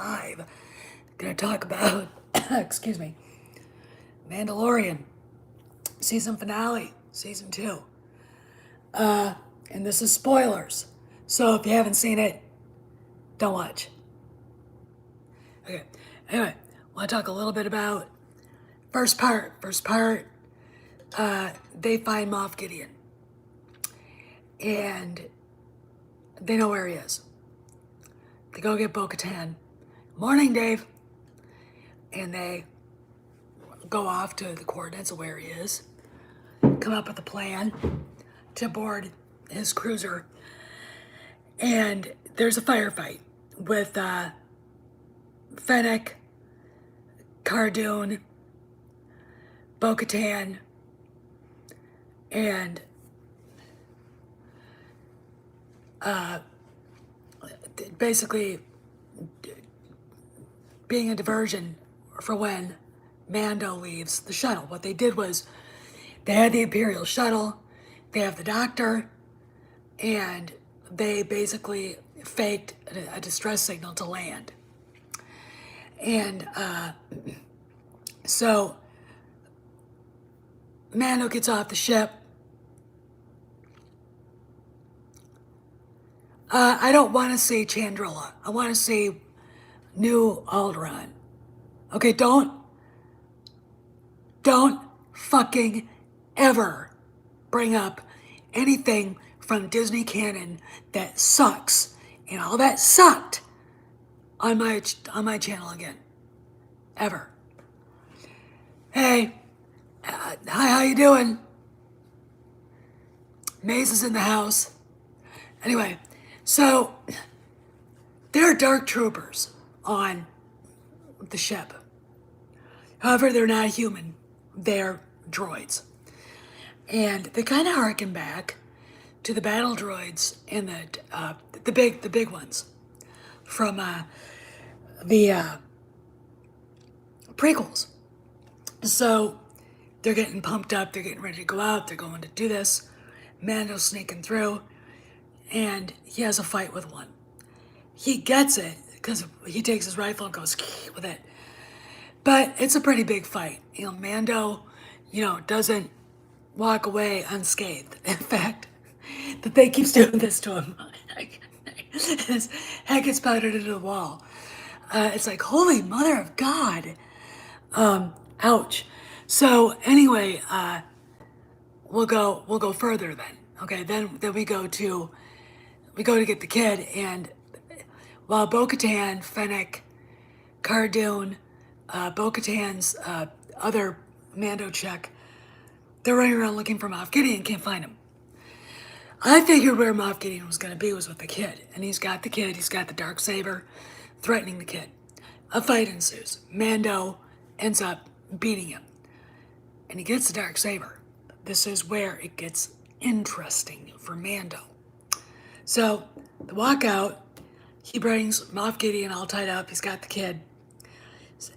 live. Gonna talk about, excuse me, Mandalorian season finale, season 2. And this is spoilers. So if you haven't seen it, don't watch. Okay. Anyway, I want to talk a little bit about first part. They find Moff Gideon, and they know where he is. They go get Bo-Katan. Morning, Dave. And they go off to the coordinates of where he is, come up with a plan to board his cruiser, and there's a firefight with Fennec, Cardoon, Bo-Katan, and basically being a diversion for when Mando leaves the shuttle. What they did was they had the Imperial shuttle, they have the doctor, and they basically faked a distress signal to land. And so Mando gets off the ship. I don't want to see Chandrilla. I want to see New Alderaan. Okay, don't fucking ever bring up anything from Disney canon that sucks, and all that sucked on my channel again, ever. Hey, hi, how you doing? Maze is in the house. Anyway, so there are dark troopers on the ship. However, they're not human. They're droids. And they kind of harken back to the battle droids and the big ones from the prequels. So they're getting pumped up. They're getting ready to go out. They're going to do this. Mando's sneaking through, and he has a fight with one. He gets it because he takes his rifle and goes with it. But it's a pretty big fight. Mando, doesn't walk away unscathed. In fact, the thing keeps doing this to him. His head gets powdered into the wall. It's like, holy mother of God. Ouch. So anyway, we'll go further then. Okay, then we go to get the kid, and while Bo-Katan, Fennec, Cardoon, Bo-Katan's other Mando check, they're running around looking for Moff Gideon, can't find him. I figured where Moff Gideon was going to be was with the kid, and he's got the kid, he's got the Darksaber, threatening the kid. A fight ensues. Mando ends up beating him, and he gets the Darksaber. This is where it gets interesting for Mando. So, the walkout, he brings Moff Gideon all tied up, he's got the kid,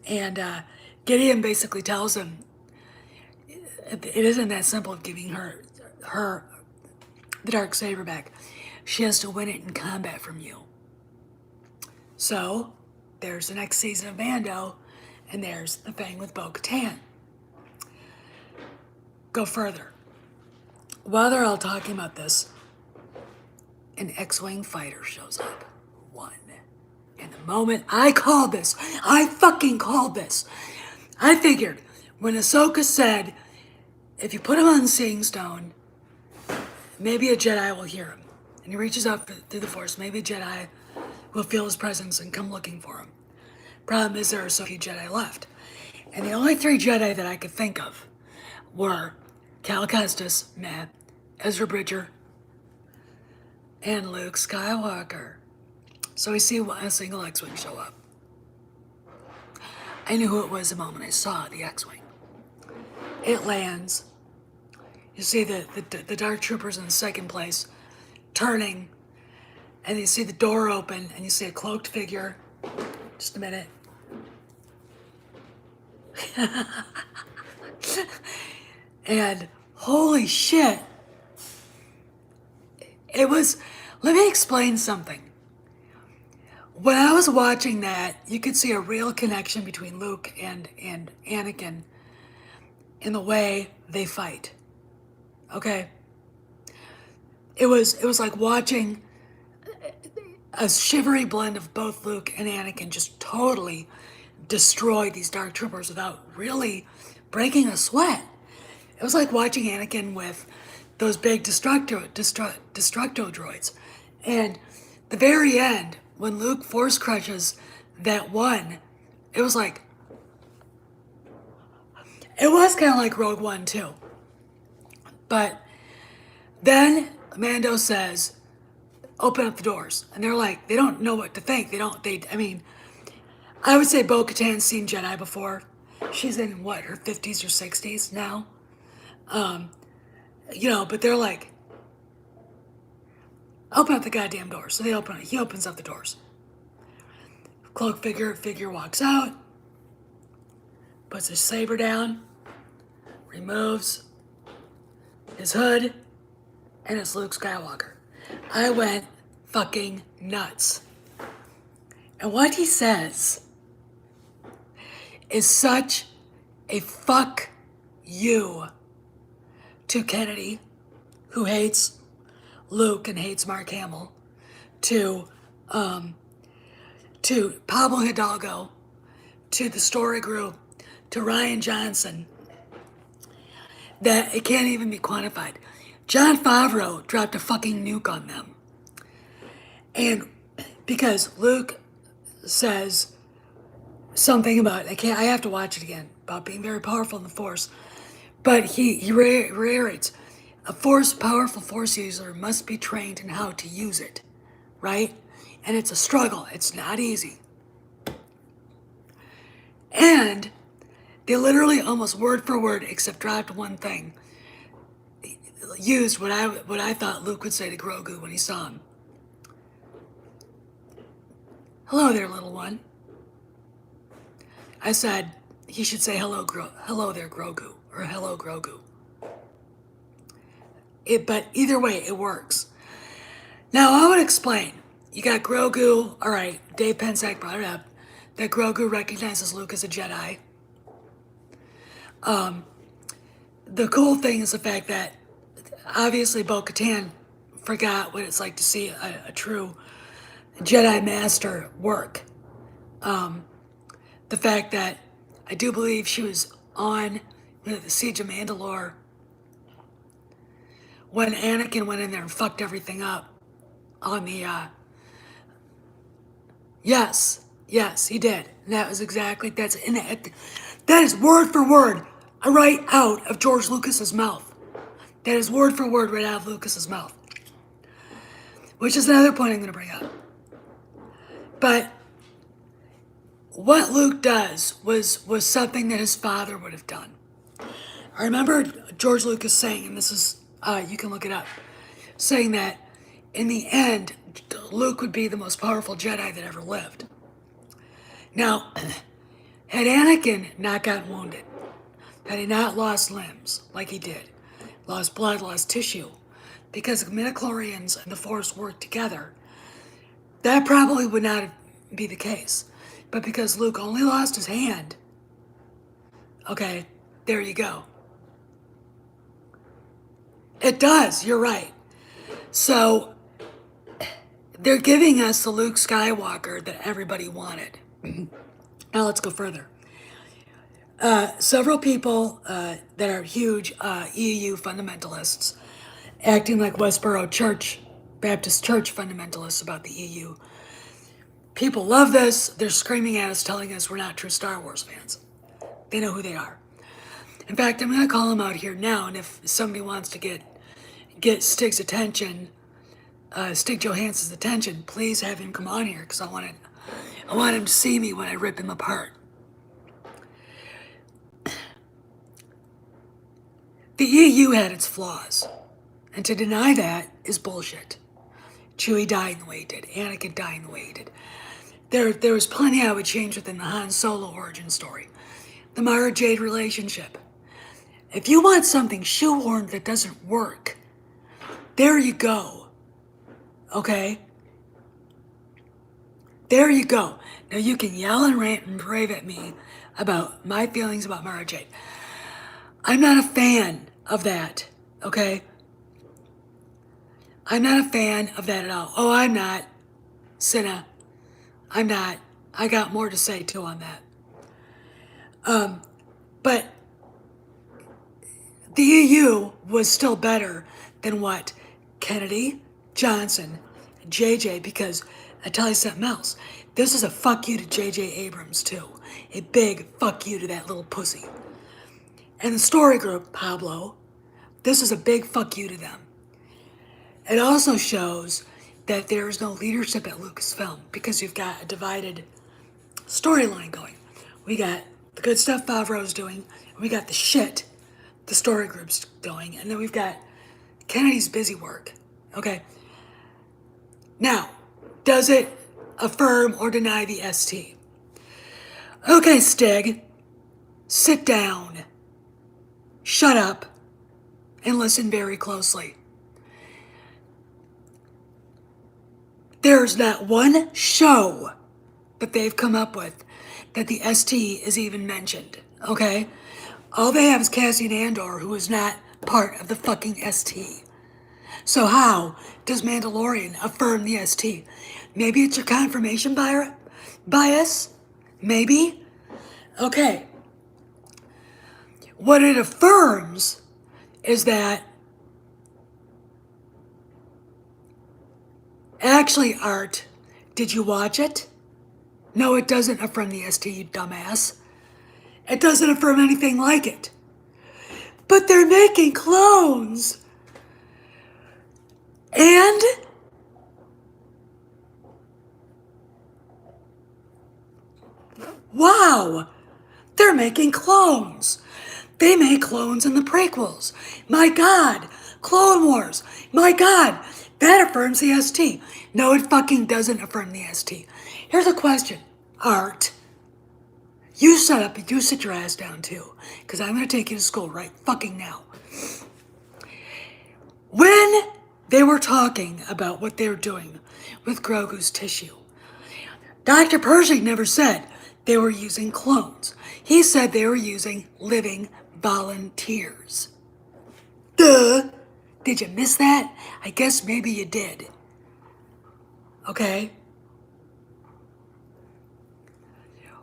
and Gideon basically tells him it isn't that simple of giving her the Darksaber back. She has to win it in combat from you. So there's the next season of Mando, and there's the thing with Bo-Katan. Go further. While they're all talking about this, an X-Wing fighter shows up. One. And the moment I fucking called this. I figured when Ahsoka said, if you put him on Seeing Stone, maybe a Jedi will hear him. And he reaches out through the Force. Maybe a Jedi will feel his presence and come looking for him. Problem is, there are so few Jedi left. And the only 3 Jedi that I could think of were Cal Kestis, Matt, Ezra Bridger, and Luke Skywalker. So I see a single X-Wing show up. I knew who it was the moment I saw the X-Wing. It lands. You see the Dark Troopers in second place turning, and you see the door open, and you see a cloaked figure. Just a minute. And holy shit. It was, let me explain something. when I was watching that, you could see a real connection between Luke and Anakin in the way they fight. Okay? It was like watching a shivery blend of both Luke and Anakin just totally destroy these dark troopers without really breaking a sweat. It was like watching Anakin with those big destructo droids. And the very end, when Luke force crushes that one, it was like, it was kind of like Rogue One too. But then Mando says, open up the doors. And they're like, they don't know what to think. I mean, I would say Bo-Katan's seen Jedi before. She's in, what, her 50s or 60s now? But they're like, open up the goddamn doors. So they open it. He opens up the doors. Cloak figure walks out, puts his saber down, removes his hood, and it's Luke Skywalker. I went fucking nuts. And what he says is such a fuck you to Kennedy, who hates Luke and hates Mark Hamill, to Pablo Hidalgo, to the story group, to Ryan Johnson, that it can't even be quantified. Jon Favreau dropped a fucking nuke on them. And because Luke says something about, I have to watch it again, about being very powerful in the Force. But he reiterates, a powerful Force user must be trained in how to use it, right? And it's a struggle. It's not easy. And they literally almost word for word, except dropped one thing, used what I thought Luke would say to Grogu when he saw him. Hello there, little one. I said he should say hello there, Grogu, or hello, Grogu. But either way, it works. Now, I would explain. You got Grogu, all right, Dave Pensack brought it up, that Grogu recognizes Luke as a Jedi. The cool thing is the fact that obviously Bo-Katan forgot what it's like to see a true Jedi Master work. The fact that I do believe she was on the Siege of Mandalore when Anakin went in there and fucked everything up on the, yes, he did. That was exactly, that is word for word, right out of George Lucas's mouth. That is word for word right out of Lucas's mouth. Which is another point I'm going to bring up. But what Luke does was something that his father would have done. I remember George Lucas saying, and this is, you can look it up, saying that in the end, Luke would be the most powerful Jedi that ever lived. Now, had Anakin not gotten wounded, had he not lost limbs like he did, lost blood, lost tissue, because midichlorians and the Force worked together, that probably would not be the case. But because Luke only lost his hand, okay, there you go. It does, you're right. So, they're giving us the Luke Skywalker that everybody wanted. Now let's go further. Several people that are huge EU fundamentalists, acting like Westboro Baptist Church fundamentalists about the EU. People love this. They're screaming at us, telling us we're not true Star Wars fans. They know who they are. In fact, I'm going to call them out here now, and if somebody wants to get Stig's attention, Stig Johansson's attention, please have him come on here, because I want him to see me when I rip him apart. The EU had its flaws, and to deny that is bullshit. Chewie dying the way he did, Anakin dying the way he did. There was plenty I would change within the Han Solo origin story. The Mara Jade relationship. If you want something shoehorned that doesn't work, there you go. Okay? there you go. Now you can yell and rant and rave at me about my feelings about Mara Jade. I'm not a fan of that, okay? I'm not a fan of that at all. Oh, I'm not. Cinna. I'm not. I got more to say too on that. But the EU was still better than what Kennedy, Johnson, JJ, because I tell you something else. This is a fuck you to JJ Abrams too. A big fuck you to that little pussy. And the story group, Pablo, this is a big fuck you to them. It also shows that there is no leadership at Lucasfilm because you've got a divided storyline going. We got the good stuff Favreau's doing, and we got the shit the story group's doing, and then we've got Kennedy's busy work. Okay. Now, does it affirm or deny the ST? Okay, Stig, sit down, shut up, and listen very closely. There's not one show that they've come up with that the ST is even mentioned, okay? All they have is Cassian Andor, who is not part of the fucking ST. So how does Mandalorian affirm the ST? Maybe it's your confirmation bias? Maybe? Okay. What it affirms is that actually, Art, did you watch it? No, it doesn't affirm the ST, you dumbass. It doesn't affirm anything like it. But they're making clones. And wow, they're making clones. They made clones in the prequels. My God, Clone Wars. My God, that affirms the ST. No, it fucking doesn't affirm the ST. Here's a question, Art. You shut up and you sit your ass down too, because I'm going to take you to school right fucking now. When they were talking about what they were doing with Grogu's tissue, Dr. Pershing never said they were using clones. He said they were using living volunteers. Duh! Did you miss that? I guess maybe you did. Okay?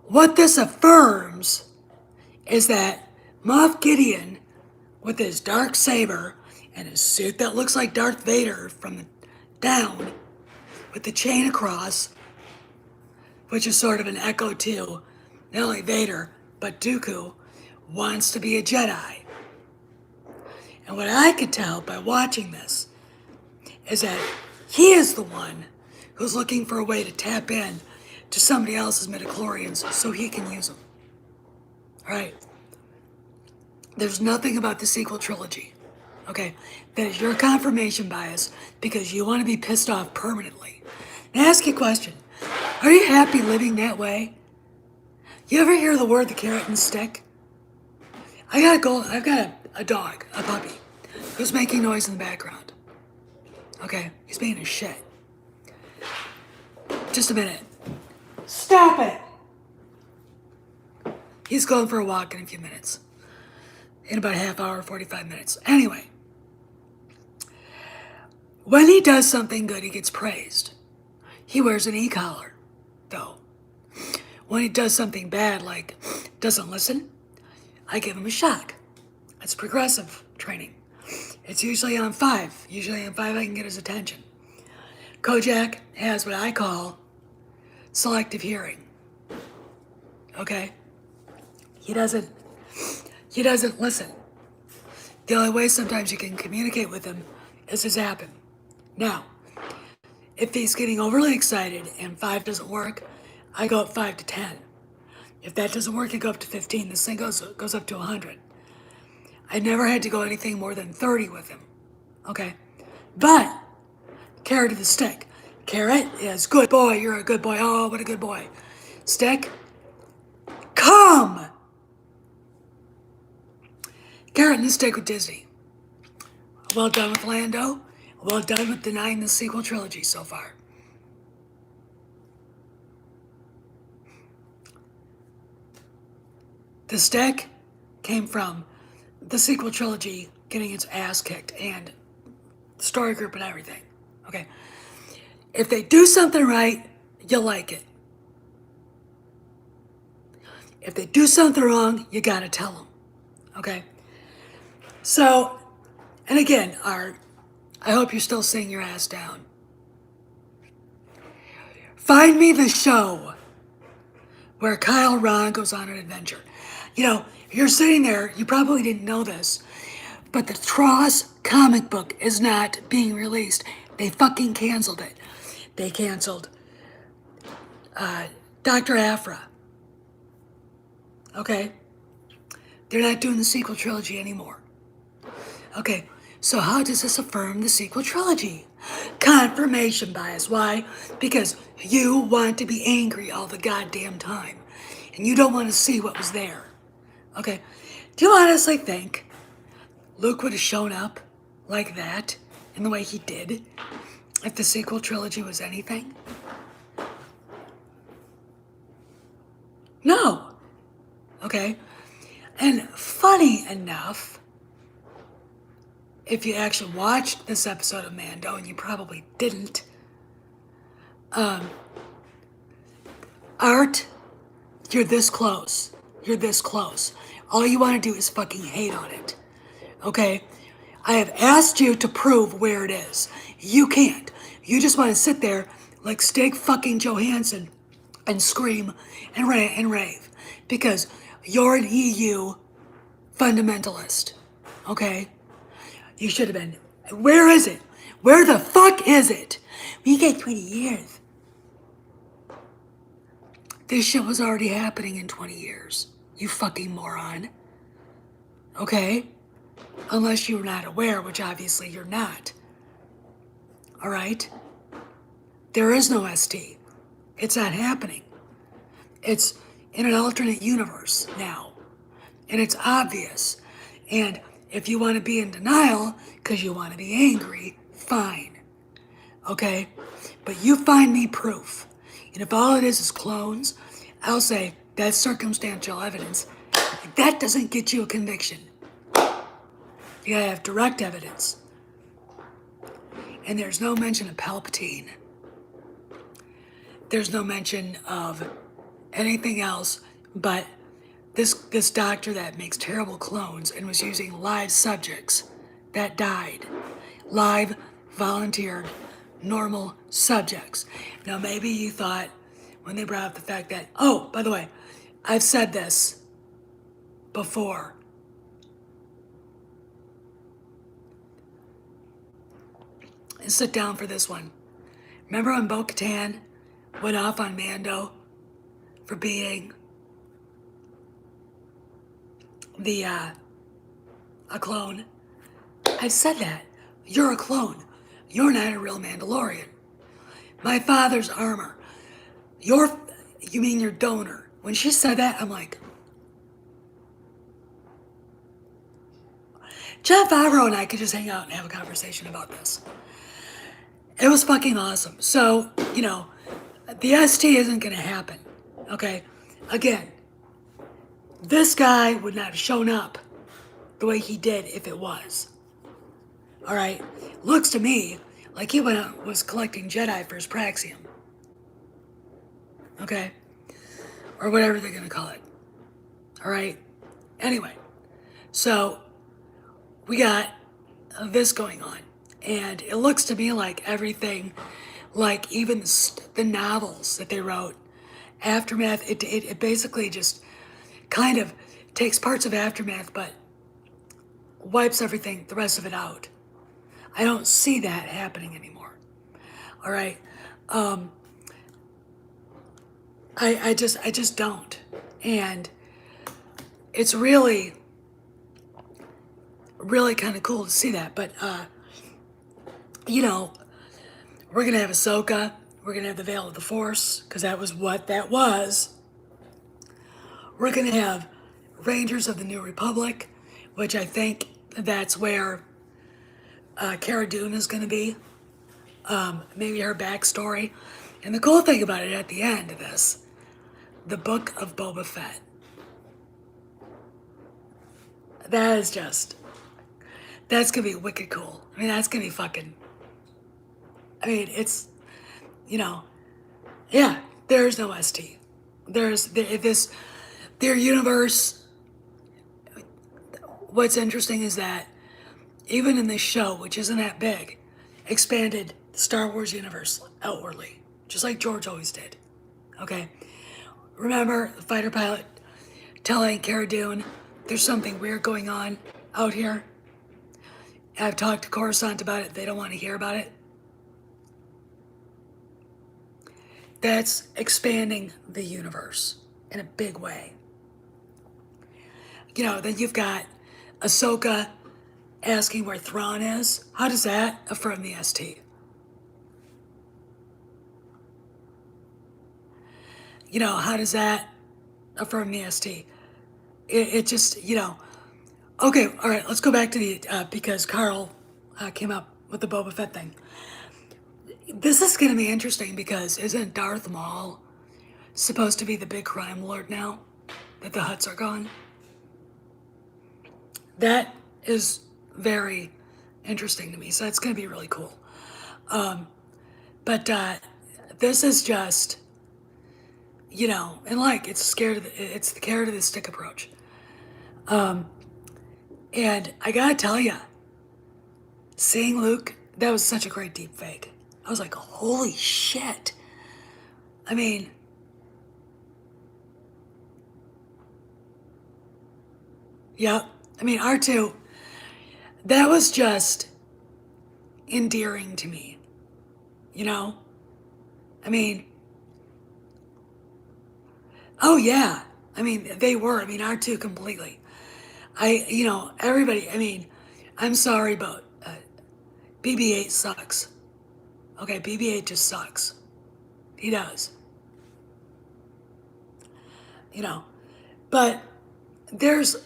What this affirms is that Moff Gideon, with his dark saber and his suit that looks like Darth Vader from the down, with the chain across, which is sort of an echo to not only Vader, but Dooku, wants to be a Jedi. And what I could tell by watching this is that he is the one who's looking for a way to tap in to somebody else's midichlorians so he can use them. Right? There's nothing about the sequel trilogy, okay, that is your confirmation bias because you want to be pissed off permanently. Now ask you a question. Are you happy living that way? You ever hear the word the carrot and stick? I've got a dog, a puppy, who's making noise in the background. Okay, he's being a shit. Just a minute. Stop it! He's going for a walk in a few minutes. In about a half hour, 45 minutes. Anyway, when he does something good, he gets praised. He wears an e-collar, though. When he does something bad, like doesn't listen, I give him a shock. It's progressive training. It's usually on 5. Usually on 5 I can get his attention. Kojak has what I call selective hearing. Okay? He doesn't listen. The only way sometimes you can communicate with him is to zap him. Now, if he's getting overly excited and 5 doesn't work, I go up 5 to 10. If that doesn't work, I go up to 15. This thing goes up to 100. I never had to go anything more than 30 with him. Okay? But, carrot to the stick. Carrot is, good boy, you're a good boy. Oh, what a good boy. Stick, come! Carrot and the stick with Disney. Well done with Lando. Well done with denying the sequel trilogy so far. The stick came from the sequel trilogy getting its ass kicked and the story group and everything. Okay. If they do something right, you'll like it. If they do something wrong, you gotta tell them. Okay? So, and again, Art, I hope you're still sitting your ass down. Find me the show where Kyle Ron goes on an adventure. You know, you're sitting there, you probably didn't know this, but the Tross comic book is not being released. They fucking canceled it. They canceled Dr. Aphra. Okay? They're not doing the sequel trilogy anymore. Okay, so how does this affirm the sequel trilogy? Confirmation bias. Why? Because you want to be angry all the goddamn time. And you don't want to see what was there. Okay, do you honestly think Luke would have shown up like that in the way he did if the sequel trilogy was anything? No. Okay? And funny enough, if you actually watched this episode of Mando, and you probably didn't, Art, you're this close. You're this close. All you want to do is fucking hate on it. Okay? I have asked you to prove where it is. You can't. You just want to sit there like Stig fucking Johansson and scream and rave because you're an EU fundamentalist. Okay? You should have been. Where is it? Where the fuck is it? We get 20 years. This shit was already happening in 20 years. You fucking moron. Okay? Unless you're not aware, which obviously you're not. Alright? There is no ST. It's not happening. It's in an alternate universe now. And it's obvious. And if you want to be in denial because you want to be angry, fine. Okay? But you find me proof. And if all it is clones, I'll say that's circumstantial evidence. That doesn't get you a conviction. You gotta have direct evidence. And there's no mention of Palpatine. There's no mention of anything else but this doctor that makes terrible clones and was using live subjects that died. Live, volunteered, normal subjects. Now maybe you thought when they brought up the fact that, oh, by the way, I've said this before. And sit down for this one. Remember when Bo-Katan went off on Mando for being a clone? I've said that. You're a clone. You're not a real Mandalorian. My father's armor. You mean your donor. When she said that, I'm like, Jon Favreau and I could just hang out and have a conversation about this. It was fucking awesome. So, you know, the ST isn't going to happen. Okay? Again, this guy would not have shown up the way he did if it was. Alright? Looks to me like he went out was collecting Jedi for his Praxium. Okay? Or whatever they're going to call it. Alright? Anyway. So, we got this going on. And it looks to me like everything, like even the novels that they wrote, Aftermath, it basically just kind of takes parts of Aftermath but wipes everything, the rest of it out. I don't see that happening anymore. All right? I just don't. And it's really kind of cool to see that. But, you know, we're going to have Ahsoka. We're going to have the Veil of the Force, because that was what that was. We're going to have Rangers of the New Republic, which I think that's where Cara Dune is going to be. Maybe her backstory. And the cool thing about it at the end of this, the Book of Boba Fett. That is just, that's gonna be wicked cool. I mean, that's gonna be fucking, I mean, it's, you know, yeah, there's no ST. This, their universe, what's interesting is that even in this show, which isn't that big, expanded the Star Wars universe outwardly, just like George always did. Okay? Remember the fighter pilot telling Cara Dune there's something weird going on out here? I've talked to Coruscant about it, they don't want to hear about it. That's expanding the universe in a big way. You know, then you've got Ahsoka asking where Thrawn is. How does that affirm the ST? You know, how does that affirm the ST? It just, you know. Okay, all right, let's go back to the, because Carl came up with the Boba Fett thing. This is going to be interesting because isn't Darth Maul supposed to be the big crime lord now that the Hutts are gone? That is very interesting to me, so that's going to be really cool. But this is just, you know, and like it's it's the carrot of the stick approach. And I gotta tell you, seeing Luke, that was such a great deep fake. I was like, holy shit. I mean, yeah, I mean, R2, that was just endearing to me, you know? I mean, oh yeah, I mean, they were, I mean, R2 completely. You know, everybody, I mean, I'm sorry, but BB-8 sucks. Okay, BB-8 just sucks. He does. You know, but there's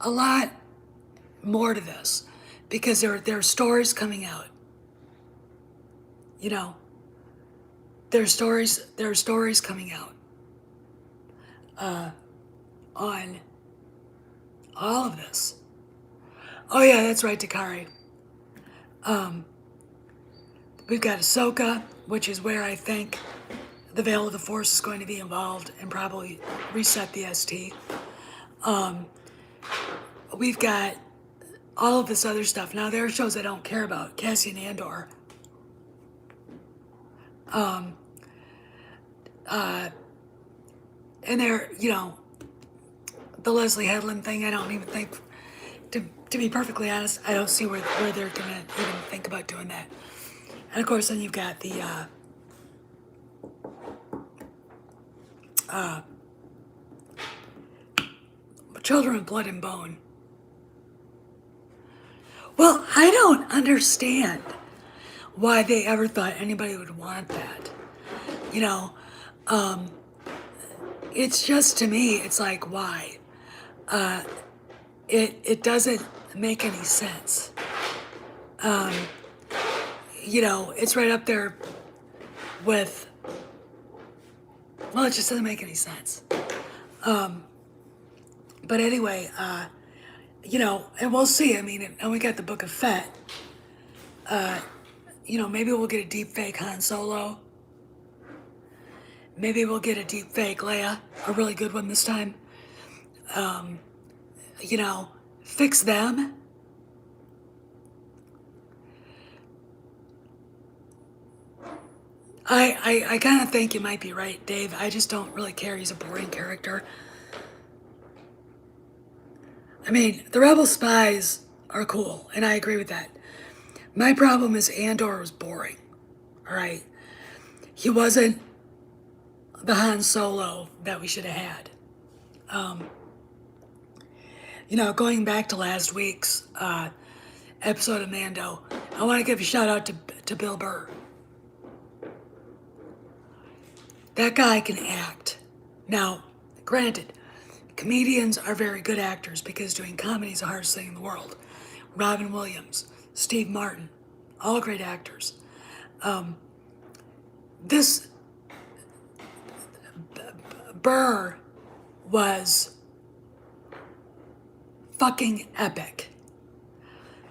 a lot more to this because there are stories coming out. You know, there are stories coming out on all of this. Oh yeah, that's right, Takari. We've got Ahsoka, which is where I think the Veil of the Force is going to be involved and probably reset the ST. We've got all of this other stuff. Now there are shows I don't care about. Cassian Andor. And they're, you know, the Leslie Headland thing, I don't even think, to be perfectly honest, I don't see where they're gonna even think about doing that. And of course, then you've got the Children of Blood and Bone. Well, I don't understand why they ever thought anybody would want that. You know, it's just, to me, it's like, why? It doesn't make any sense. You know, it's right up there with, well, it just doesn't make any sense. But anyway, you know, and we'll see. I mean, and we got the Book of Fett. You know, maybe we'll get a deep fake Han Solo. Maybe we'll get a deep fake Leia, a really good one this time. You know, fix them. I kind of think you might be right, Dave. I just don't really care. He's a boring character. I mean, the Rebel spies are cool, and I agree with that. My problem is Andor was boring. All right, he wasn't the Han Solo that we should have had. You know, going back to last week's episode of Mando, I want to give a shout out to Bill Burr. That guy can act. Now, granted, comedians are very good actors because doing comedy is the hardest thing in the world. Robin Williams, Steve Martin, all great actors. This Burr was fucking epic.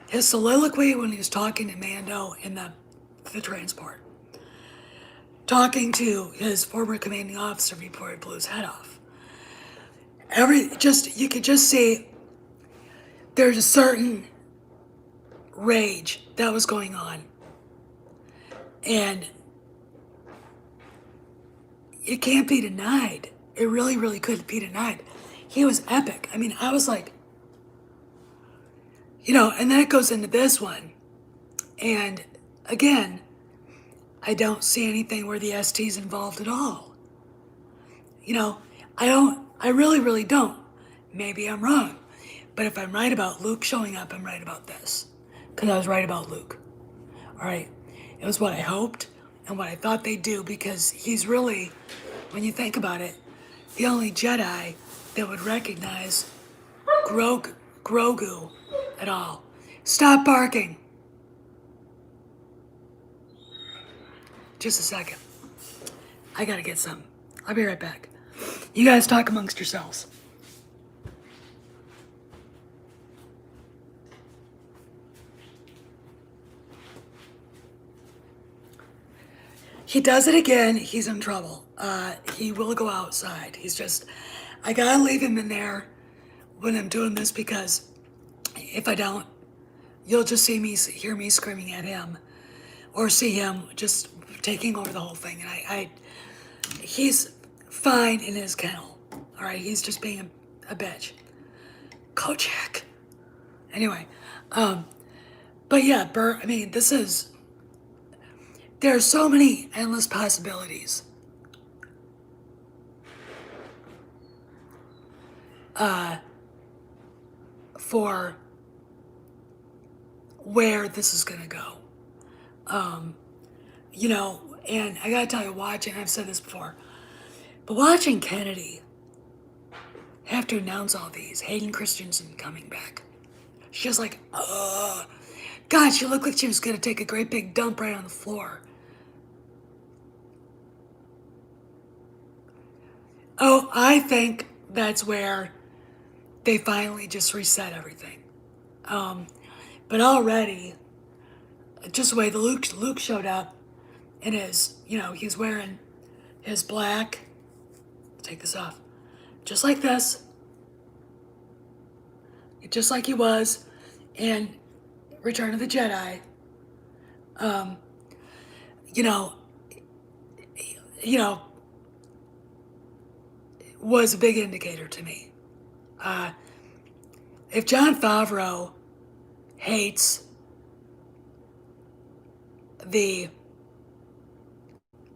His soliloquy when he was talking to Mando in the transport. Talking to his former commanding officer before he blew his head off. You could just see there's a certain rage that was going on. And it can't be denied. It really, really couldn't be denied. He was epic. I mean, I was like, and then it goes into this one. And again, I don't see anything where the ST's involved at all. I really, really don't. Maybe I'm wrong. But if I'm right about Luke showing up, I'm right about this. Because I was right about Luke. All right? It was what I hoped and what I thought they'd do, because he's really, when you think about it, the only Jedi that would recognize Grogu at all. Stop barking. Just a second. I gotta get some. I'll be right back. You guys talk amongst yourselves. He does it again. He's in trouble. He will go outside. I gotta leave him in there when I'm doing this, because if I don't, you'll just hear me screaming at him, or see him just taking over the whole thing. And he's fine in his kennel. All right, he's just being a bitch. Kojak. Anyway, but yeah, Bert. I mean, there are so many endless possibilities. For where this is gonna go. And I gotta tell you, I've said this before, but watching Kennedy have to announce all these, Hayden Christensen coming back. She was like, God, she looked like she was gonna take a great big dump right on the floor. Oh, I think that's where they finally just reset everything. But already, just the way Luke showed up in his, he's wearing his black, take this off, just like this, just like he was in Return of the Jedi. Was a big indicator to me. If Jon Favreau hates the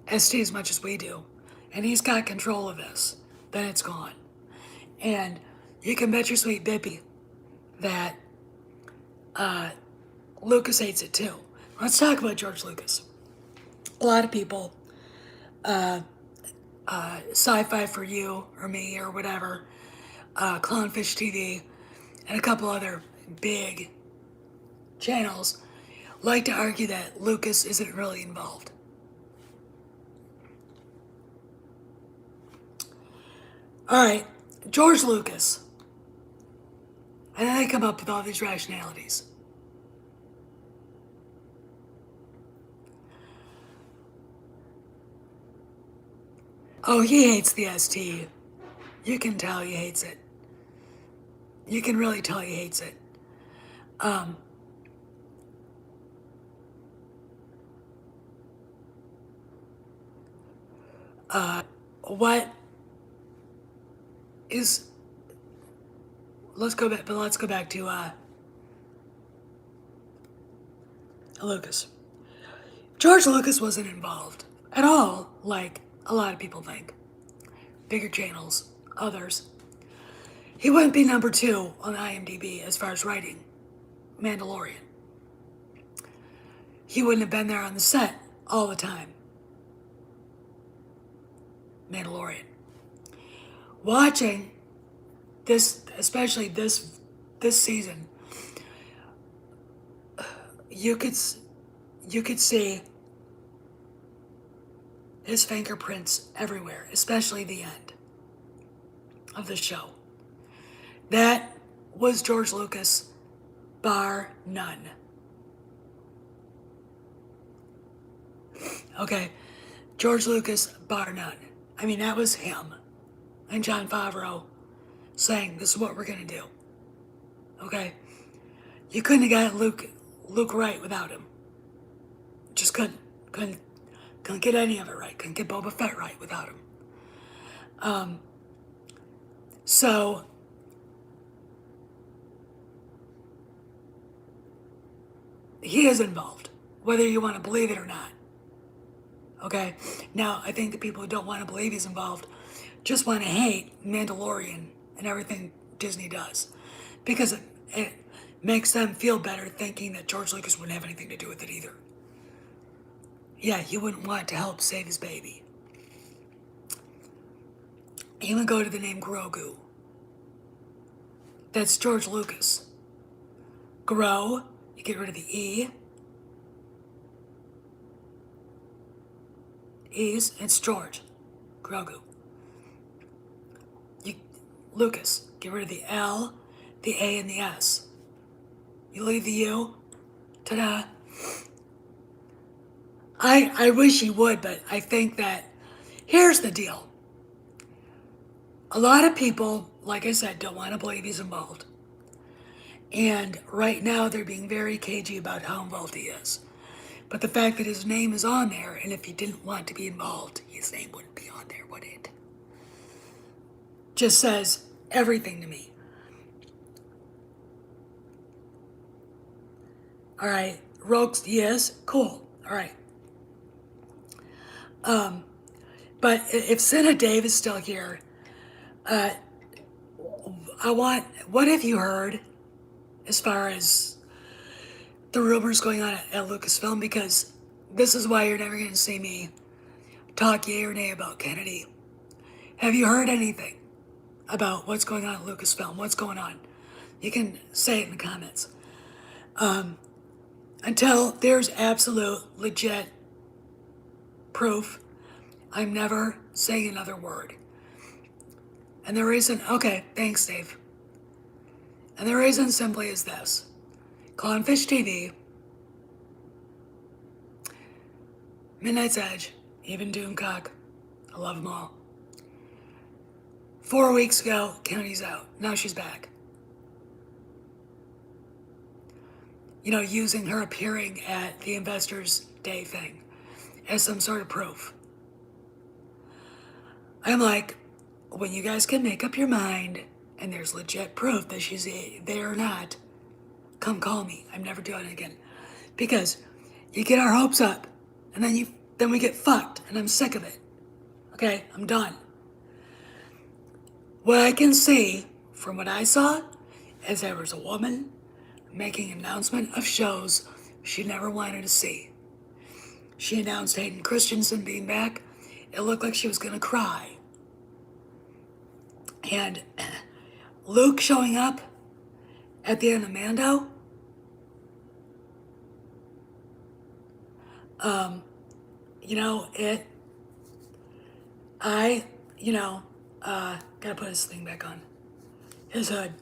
ST as much as we do, and he's got control of this, then it's gone. And you can bet your sweet bippy that Lucas hates it too. Let's talk about George Lucas. A lot of people, Sci-Fi for You or me or whatever, Clownfish TV, and a couple other big channels like to argue that Lucas isn't really involved. All right, George Lucas. And then they come up with all these rationalities. Oh, he hates the ST. You can tell he hates it. You can really tell he hates it. What is? Let's go back to Lucas. George Lucas wasn't involved at all, like a lot of people think. Bigger channels, others. He wouldn't be number 2 on IMDb as far as writing Mandalorian. He wouldn't have been there on the set all the time. Mandalorian. Watching this, especially this season, you could see his fingerprints everywhere, especially the end of the show. That was George Lucas, bar none. Okay, George Lucas, bar none. I mean, that was him and Jon Favreau saying, this is what we're going to do. Okay? You couldn't have got Luke right without him. Just couldn't get any of it right. Couldn't get Boba Fett right without him. So he is involved, whether you want to believe it or not. Okay? Now, I think the people who don't want to believe he's involved just want to hate Mandalorian and everything Disney does. Because it makes them feel better thinking that George Lucas wouldn't have anything to do with it either. Yeah, he wouldn't want to help save his baby. Even go to the name Grogu. That's George Lucas. Grow, you get rid of the E. E's, it's George. Grogu. Lucas, get rid of the L, the A, and the S. You leave the U. Ta-da. I wish he would, but I think that here's the deal. A lot of people, like I said, don't want to believe he's involved. And right now they're being very cagey about how involved he is. But the fact that his name is on there, and if he didn't want to be involved, his name wouldn't be on there, would it? Just says everything to me. All right, Rogues, yes, cool. All right. But if Senna Dave is still here, what have you heard as far as the rumors going on at Lucasfilm? Because this is why you're never going to see me talk yay or nay about Kennedy. Have you heard anything about what's going on at Lucasfilm? What's going on? You can say it in the comments. Until there's absolute, legit proof, I'm never saying another word. And the reason, okay, thanks, Dave. And the reason simply is this. Clownfish TV, Midnight's Edge, even Doomcock, I love them all. 4 weeks ago, Kennedy's out. Now she's back. You know, using her appearing at the Investors Day thing as some sort of proof. I'm like, when you guys can make up your mind and there's legit proof that she's there or not, come call me. I'm never doing it again. Because you get our hopes up and then we get fucked and I'm sick of it. Okay, I'm done. What I can see from what I saw is there was a woman making an announcement of shows she never wanted to see. She announced Hayden Christensen being back. It looked like she was going to cry. And Luke showing up at the end of Mando. Gotta put his thing back on. His hood.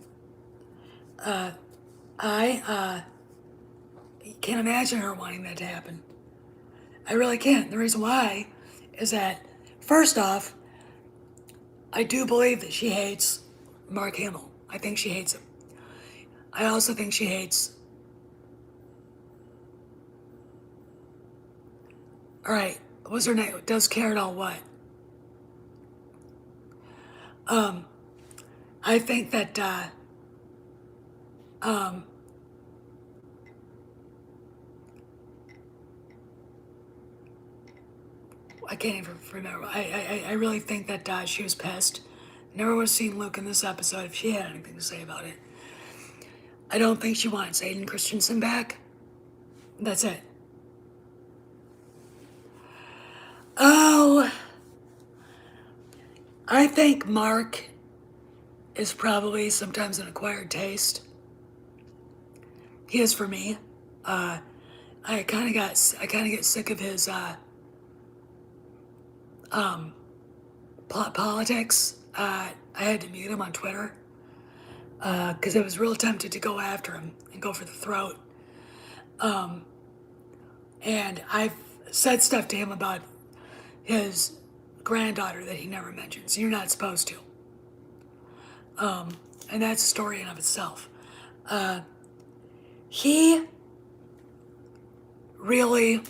I can't imagine her wanting that to happen. I really can't. The reason why is that, first off, I do believe that she hates Mark Hamill. I think she hates him. I also think she hates... Alright, what's her name? Does Carrot all what? I think that, I can't even remember. I really think that she was pissed. Never would have seen Luke in this episode if she had anything to say about it. I don't think she wants Hayden Christensen back. That's it. Oh, I think Mark is probably sometimes an acquired taste. He is for me. I kind of get sick of his politics. I had to mute him on Twitter. because I was real tempted to go after him and go for the throat. And I've said stuff to him about his granddaughter that he never mentions. You're not supposed to. And that's a story in of itself. He really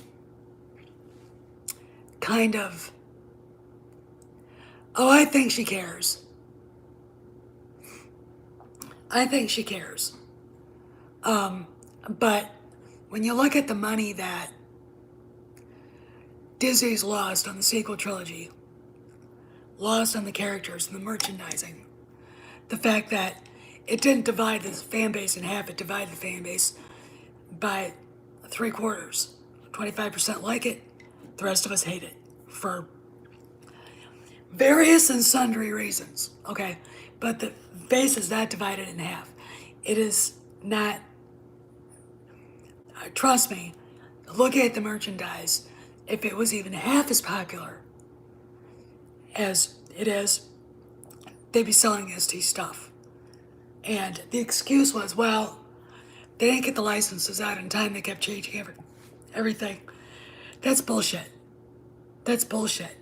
kind of, oh, I think she cares. I think she cares. But when you look at the money that Disney's lost on the sequel trilogy, lost on the characters and the merchandising, the fact that it didn't divide the fan base in half, it divided the fan base by 3/4. 25% like it, the rest of us hate it for various and sundry reasons, okay? But the base is not divided in half. It is not, trust me, looking at the merchandise, if it was even half as popular as it is, they'd be selling ST stuff. And the excuse was, well, they didn't get the licenses out in time, they kept changing everything. That's bullshit. That's bullshit.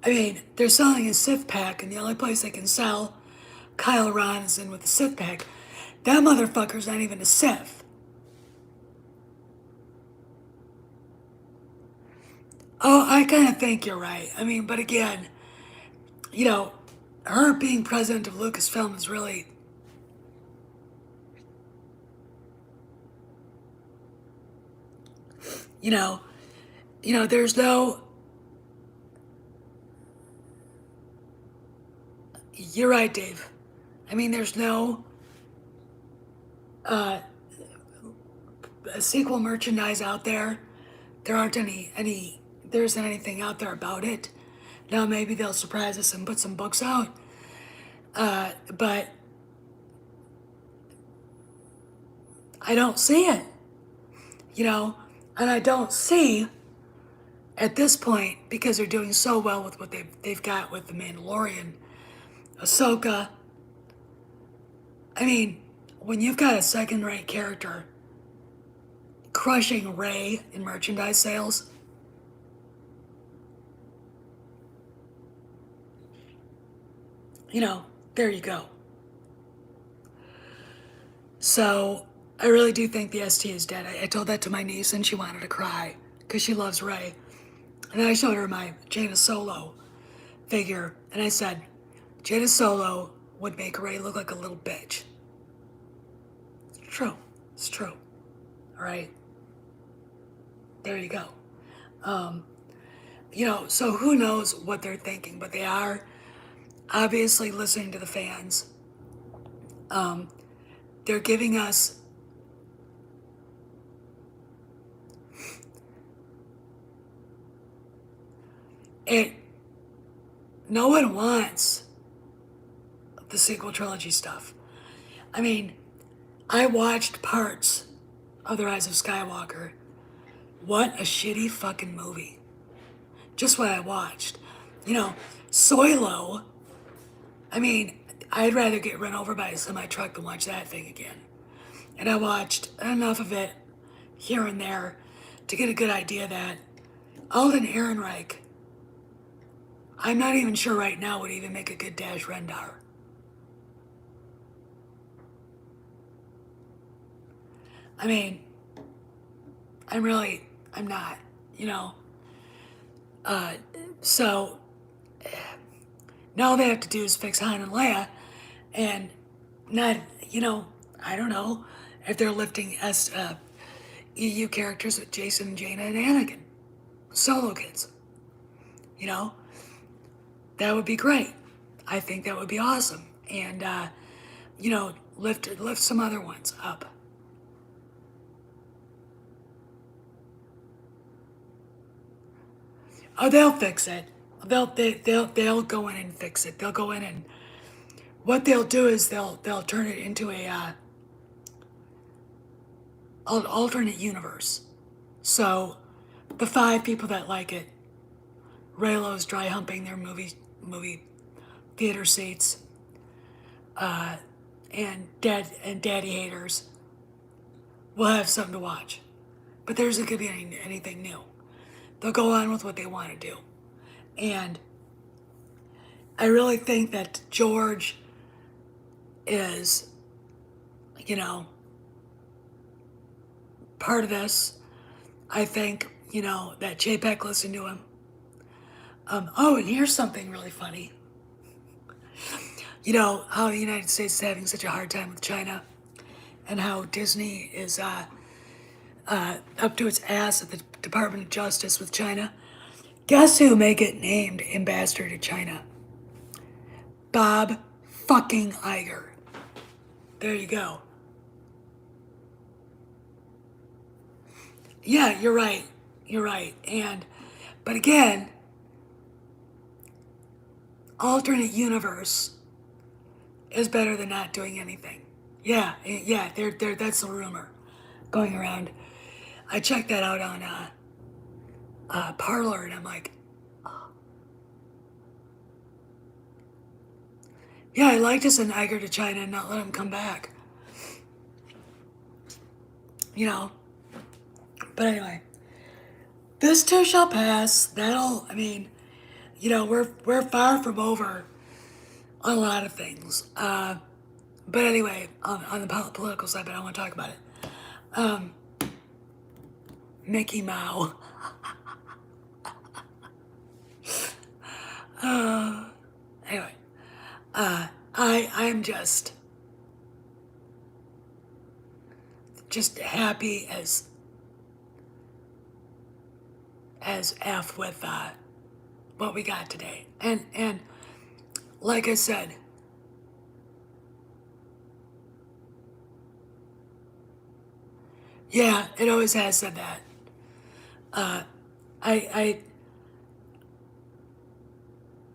I mean, they're selling a Sith pack, and the only place they can sell Kyle Ren is in with the Sith pack. That motherfucker's not even a Sith. Oh, I kind of think you're right. I mean, but again, you know, her being president of Lucasfilm is really, you know, there's no. You're right, Dave. I mean, there's no sequel merchandise out there. There aren't there isn't anything out there about it. Now maybe they'll surprise us and put some books out. But I don't see it. And I don't see at this point, because they're doing so well with what they've got with The Mandalorian, Ahsoka. I mean, when you've got a second-rate character crushing Rey in merchandise sales, there you go. So I really do think the ST is dead. I told that to my niece and she wanted to cry because she loves Rey. And then I showed her my Jaina Solo figure and I said, Jaina Solo would make Rey look like a little bitch. It's true. It's true. All right. There you go. So who knows what they're thinking, but they are obviously listening to the fans. They're giving us it. No one wants the sequel trilogy stuff. I mean, I watched parts of The Rise of Skywalker. What a shitty fucking movie. Just what I watched. Solo. I mean, I'd rather get run over by a semi-truck than watch that thing again. And I watched enough of it here and there to get a good idea that Alden Ehrenreich, I'm not even sure right now would even make a good Dash Rendar. I mean, I'm not, So, now all they have to do is fix Han and Leia, and not, I don't know if they're lifting EU characters with Jason, Jaina, and Anakin, solo kids. That would be great. I think that would be awesome, and lift some other ones up. Oh, they'll fix it. They'll go in and fix it. They'll go in and what they'll do is they'll turn it into a an alternate universe. So the 5 people that like it, Raylo's dry humping their movie theater seats. and daddy haters will have something to watch. But there isn't going to be anything new. They'll go on with what they want to do. And I really think that George is, you know, part of this. I think, that JPEG listened to him. Oh, and here's something really funny. You know how the United States is having such a hard time with China, and how Disney is up to its ass at the Department of Justice with China. Guess who may get named ambassador to China? Bob fucking Iger. There you go. Yeah, you're right. You're right. But again, alternate universe is better than not doing anything. Yeah, that's the rumor going around. I checked that out on Parlor, and I'm like, oh. Yeah, I'd like to send Iger to China and not let him come back. But anyway, this too shall pass. We're far from over on a lot of things. But anyway, on the political side, but I want to talk about it. Mickey Mouse. Anyway, I'm just happy as F with what we got today. And like I said, yeah, it always has said that.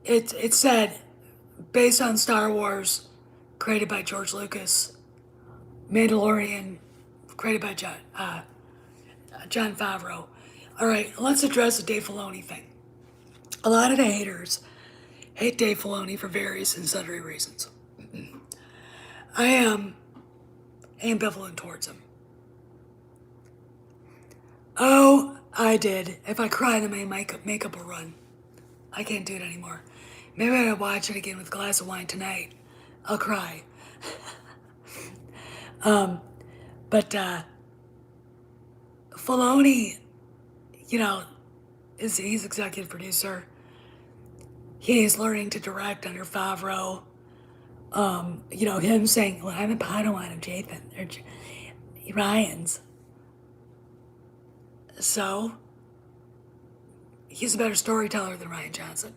It said, based on Star Wars, created by George Lucas, Mandalorian, created by John Favreau. All right, let's address the Dave Filoni thing. A lot of the haters hate Dave Filoni for various and sundry reasons. I am ambivalent towards him. Oh, I did. If I cry, then my makeup will run. I can't do it anymore. Maybe I'll watch it again with a glass of wine tonight. I'll cry. But Filoni, he's executive producer. He's learning to direct under Favreau. Him saying, well, I'm a Padawan of Jathan, or Ryan's. So, he's a better storyteller than Rian Johnson.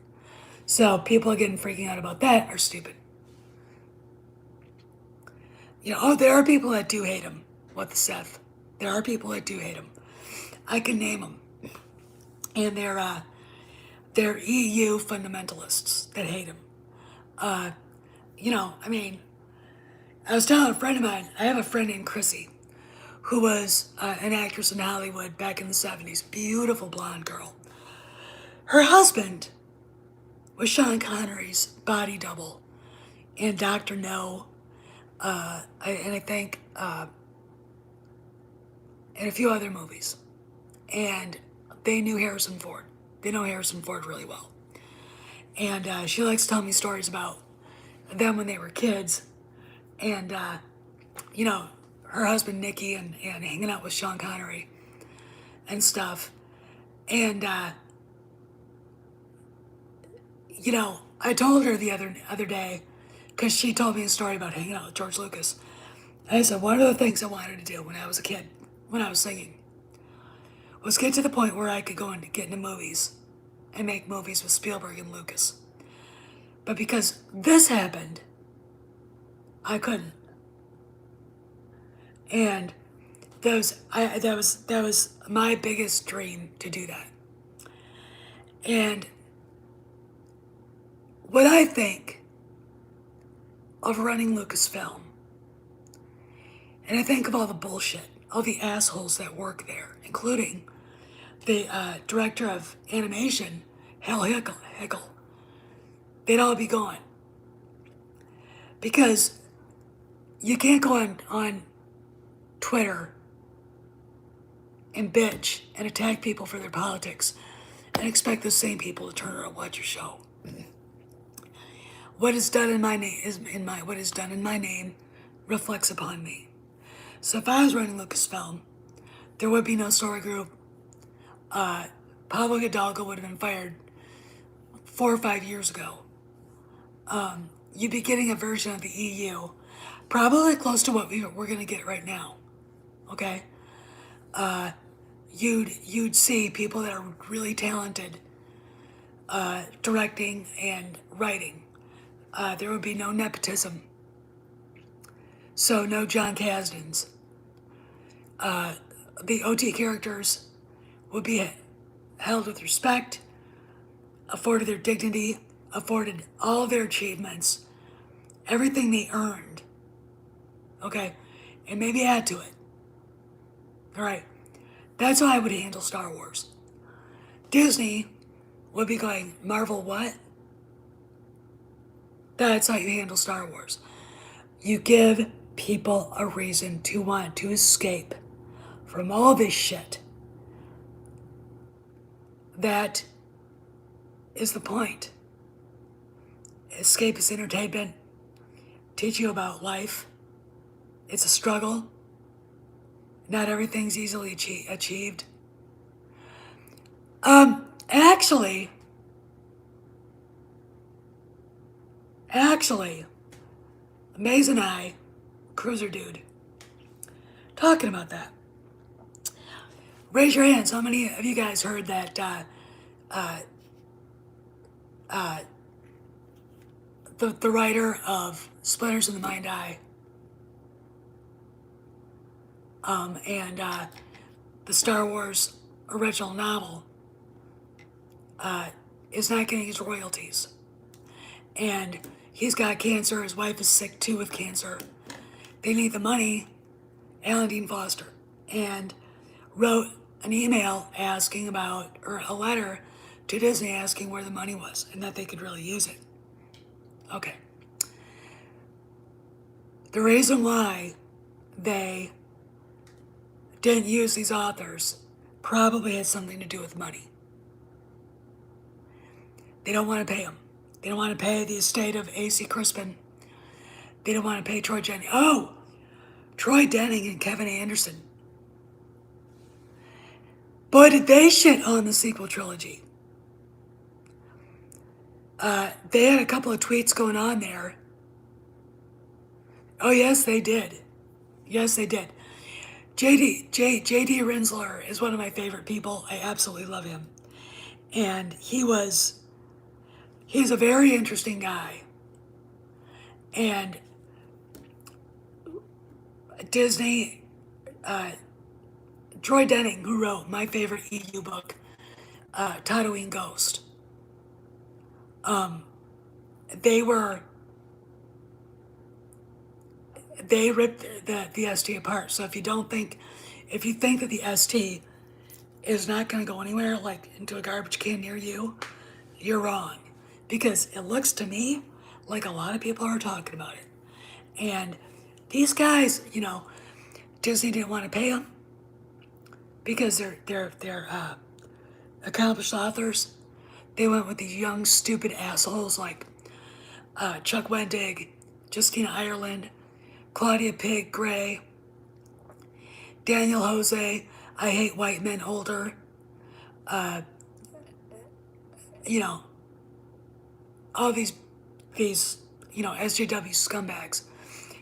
So, people getting freaking out about that are stupid. There are people that do hate him. What the Seth? There are people that do hate him. I can name them. And they're EU fundamentalists that hate him. I was telling a friend of mine, I have a friend named Chrissy, who was an actress in Hollywood back in the 70s. Beautiful blonde girl. Her husband was Sean Connery's body double in Dr. No, and I think in a few other movies. And they knew Harrison Ford. They know Harrison Ford really well. And she likes to tell me stories about them when they were kids. And, her husband, Nicky, and hanging out with Sean Connery and stuff. And, I told her the other day, because she told me a story about hanging out with George Lucas. And I said, one of the things I wanted to do when I was a kid, when I was singing, was get to the point where I could get into movies and make movies with Spielberg and Lucas. But because this happened, I couldn't. And that was my biggest dream, to do that. And what I think of running Lucasfilm, and I think of all the bullshit, all the assholes that work there, including the director of animation, Hal Hickel, they'd all be gone. Because You can't go on Twitter and bitch and attack people for their politics and expect those same people to turn around and watch your show. What is done in my name what is done in my name reflects upon me. So if I was running Lucasfilm, there would be no story group. Pablo Hidalgo would have been fired 4 or 5 years ago. You'd be getting a version of the EU, probably close to what we're going to get right now. Okay, you'd see people that are really talented directing and writing. There would be no nepotism, so no John Kasdans. The OT characters would be held with respect, afforded their dignity, afforded all their achievements, everything they earned. Okay, and maybe add to it. All right, that's how I would handle Star Wars. Disney would be going, Marvel, what? That's how you handle Star Wars. You give people a reason to want to escape from all this shit. That is the point. Escape is entertainment. Teach you about life. It's a struggle. Not everything's easily achieved. Actually, Maze and I, Cruiser Dude, talking about that. Raise your hands. How many of you guys heard that the writer of Splinters in the Mind Eye and the Star Wars original novel is not getting his royalties? And he's got cancer. His wife is sick too with cancer. They need the money. Alan Dean Foster. And wrote an email asking about, or a letter to Disney asking where the money was and that they could really use it. Okay. The reason why they didn't use these authors probably had something to do with money. They don't want to pay them. They don't want to pay the estate of A.C. Crispin. They don't want to pay Troy Denning. Oh, Troy Denning and Kevin Anderson. Boy, did they shit on the sequel trilogy. They had a couple of tweets going on there. Oh, yes, they did. Yes, they did. J.D. Rinsler is one of my favorite people. I absolutely love him. And he's a very interesting guy. And Disney, Troy Denning, who wrote my favorite EU book, Tatooine Ghost, they ripped the ST apart. So if you think that the ST is not going to go anywhere, like into a garbage can near you, you're wrong. Because it looks to me like a lot of people are talking about it. And these guys, Disney didn't want to pay them because they're accomplished authors. They went with these young, stupid assholes like Chuck Wendig, Justina Ireland, Claudia Pig Gray, Daniel Jose, I Hate White Men Older, all these SJW scumbags,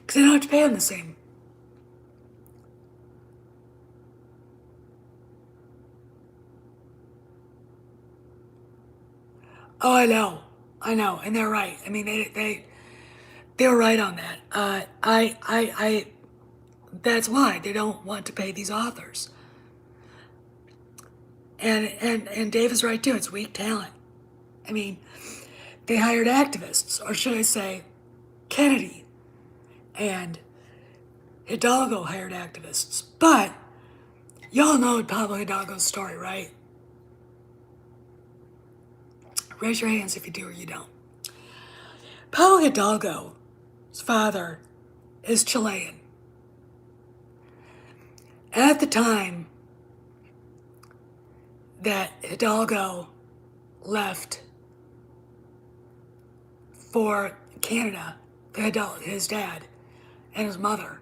because they don't have to pay them the same. Oh, I know, and they're right. I mean, they were right on that. That's why they don't want to pay these authors. And Dave is right too. It's weak talent. I mean, they hired activists, or should I say, Kennedy and Hidalgo hired activists. But y'all know Pablo Hidalgo's story, right? Raise your hands if you do or you don't. Pablo Hidalgo's father is Chilean. At the time that Hidalgo left for Canada, his dad and his mother,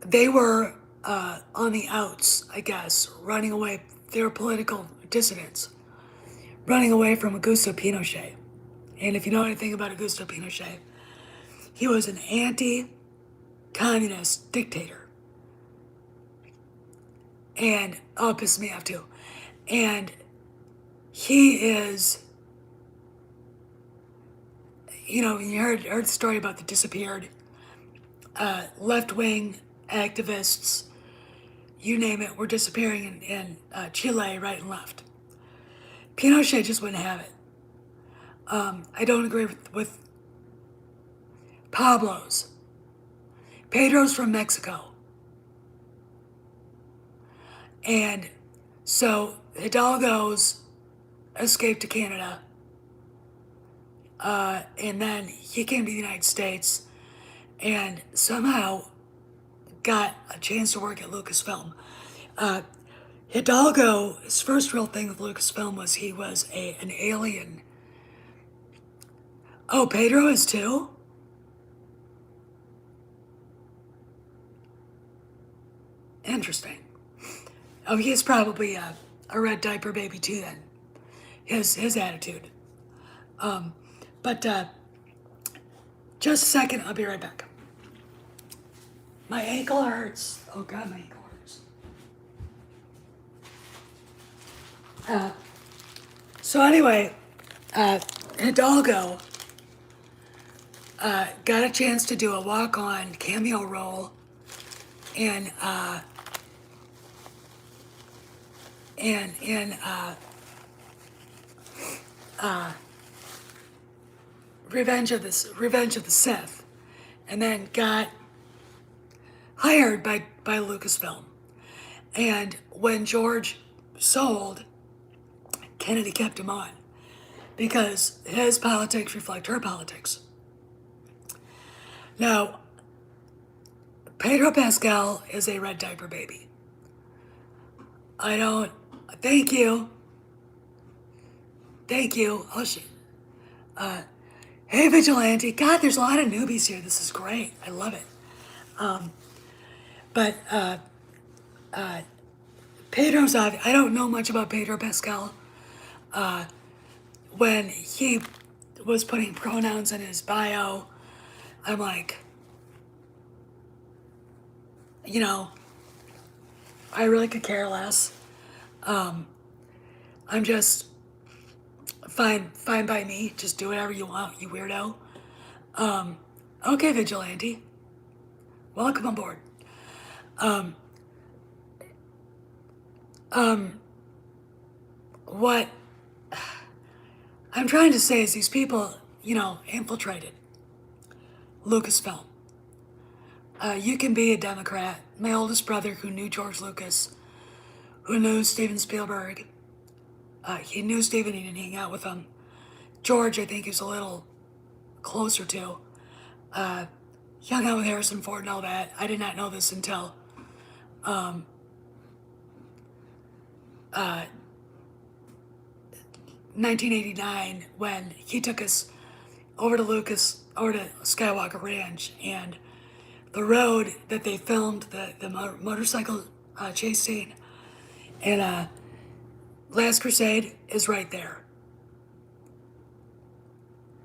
they were on the outs, I guess, running away. They were political dissidents, running away from Augusto Pinochet. And if you know anything about Augusto Pinochet, he was an anti-communist dictator. And, oh, it pissed me off too. And he is, you heard the story about the disappeared left-wing activists, you name it, were disappearing in Chile right and left. Pinochet just wouldn't have it. I don't agree with Pablo's. Pedro's from Mexico. And so Hidalgo's escaped to Canada. And then he came to the United States and somehow got a chance to work at Lucasfilm. Hidalgo, his first real thing with Lucasfilm was he was an alien. Oh, Pedro is too? Interesting. Oh, he's probably a red diaper baby too then. His attitude. But just a second, I'll be right back. My ankle hurts. Oh God, my ankle hurts. So anyway, Hidalgo got a chance to do a walk-on cameo role in Revenge of the Sith, and then got hired by Lucasfilm. And when George sold, Kennedy kept him on because his politics reflect her politics. Now, Pedro Pascal is a red diaper baby. Thank you. Oh shit. Hey Vigilante. God, there's a lot of newbies here. This is great. I love it. But Pedro's I don't know much about Pedro Pascal. When he was putting pronouns in his bio, I'm like, I really could care less. I'm just fine by me. Just do whatever you want, you weirdo. Okay, Vigilante. Welcome aboard. What I'm trying to say is these people, infiltrated Lucasfilm. You can be a Democrat. My oldest brother, who knew George Lucas, who knew Steven Spielberg, he knew Steven, he didn't hang out with him. George, I think, he was a little closer to. He hung out with Harrison Ford and all that. I did not know this until 1989 when he took us over to Skywalker Ranch, and the road that they filmed the motorcycle chase scene and Last Crusade is right there.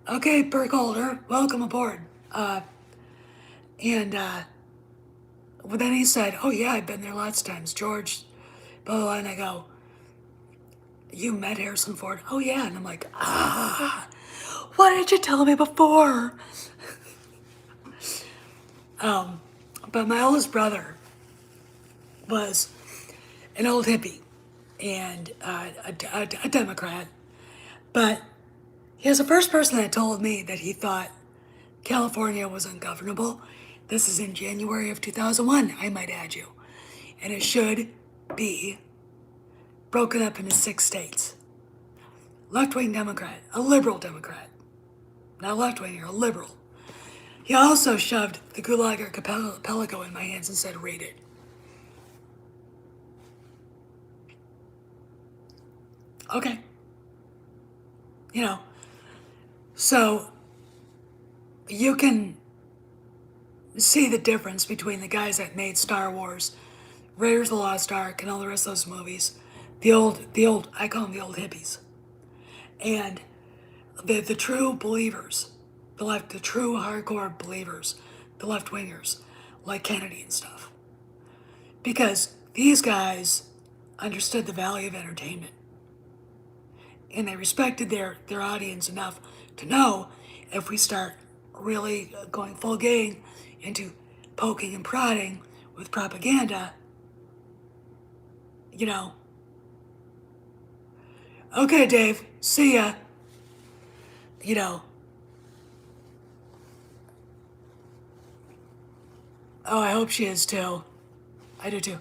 Okay, Burkholder, welcome aboard. Well, then he said, oh yeah, I've been there lots of times, George, blah, blah, blah. And I go, you met Harrison Ford? Oh yeah. And I'm like, why didn't you tell me before? But my oldest brother was an old hippie and a Democrat, but he was the first person that told me that he thought California was ungovernable. This is in January of 2001, I might add you. And it should be broken up into 6 states. Left-wing Democrat, a liberal Democrat. Not left-wing, you're a liberal. He also shoved the Gulag Archipelago in my hands and said, read it. Okay. You know, so you can see the difference between the guys that made Star Wars, Raiders of the Lost Ark, and all the rest of those movies. I call them the old hippies. And the true believers, the true hardcore believers, the left wingers, like Kennedy and stuff. Because these guys understood the value of entertainment. And they respected their audience enough to know if we start really going full gang into poking and prodding with propaganda, you know, okay, Dave, see ya, you know. Oh, I hope she is too. I do too.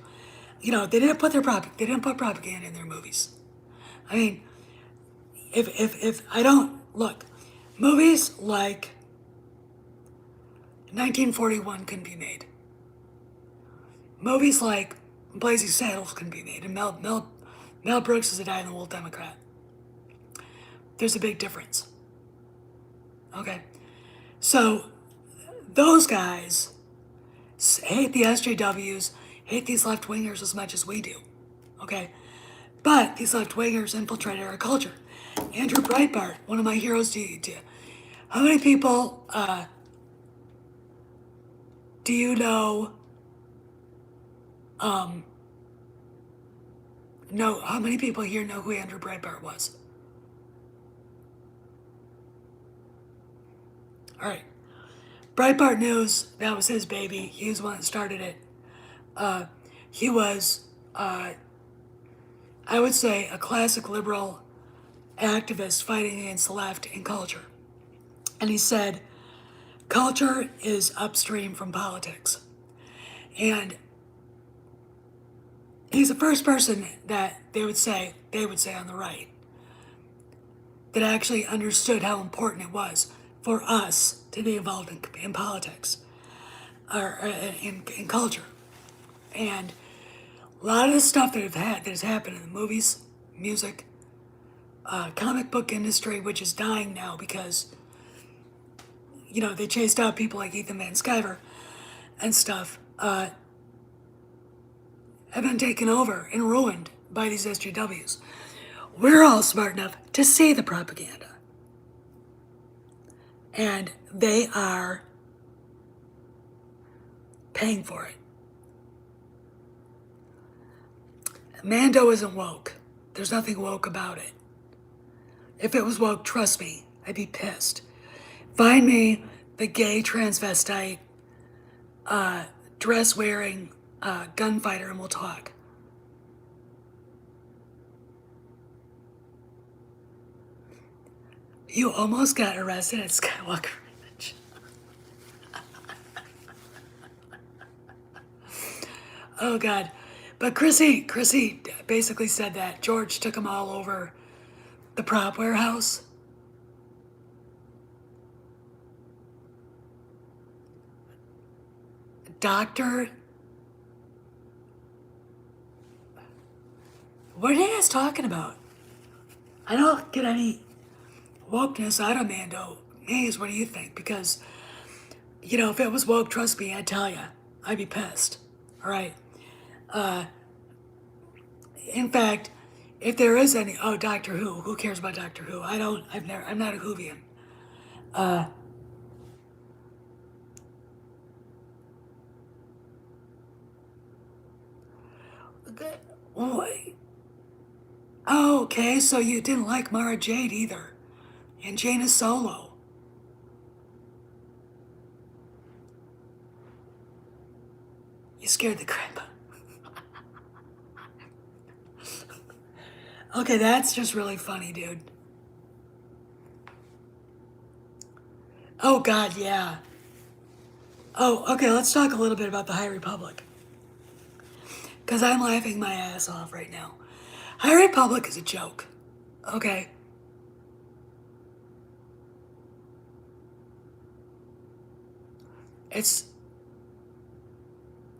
You know, they didn't put propaganda in their movies. I mean, if I don't look, movies like 1941 can be made. Movies like Blazing Saddles can be made, and Mel Brooks is a dyed-in-the-wool Democrat. There's a big difference. Okay, so those guys hate the SJWs, hate these left wingers as much as we do. Okay, but these left wingers infiltrated our culture. Andrew Breitbart, one of my heroes. How many people do you know? Know how many people here know who Andrew Breitbart was? All right, Breitbart News. That was his baby. He was the one that started it. He was, I would say, a classic liberal activist fighting against the left in culture. And he said, culture is upstream from politics. And he's the first person that they would say on the right, that actually understood how important it was for us to be involved in politics or in culture. And a lot of the stuff that has happened in the movies, music, comic book industry, which is dying now because, you know, they chased out people like Ethan Van Sciver and stuff, have been taken over and ruined by these SJWs. We're all smart enough to see the propaganda. And they are paying for it. Mando isn't woke. There's nothing woke about it. If it was woke, trust me, I'd be pissed. Find me the gay transvestite, dress-wearing gunfighter and we'll talk. You almost got arrested at Skywalker Ranch. Oh, God. But Chrissy basically said that George took him all over the prop warehouse. Doctor, what are you guys talking about? I don't get any wokeness out of Mando. Maze, what do you think? Because, you know, if it was woke, trust me, I'd tell you. I'd be pissed. All right. In fact, if there is any, Doctor Who cares about Doctor Who? I'm not a Whovian. Oh, okay, so you didn't like Mara Jade either. And Jaina Solo. You scared the crap. Okay, that's just really funny, dude. Oh, God, yeah. Oh, okay, let's talk a little bit about the High Republic. Because I'm laughing my ass off right now. High Republic is a joke. Okay? It's,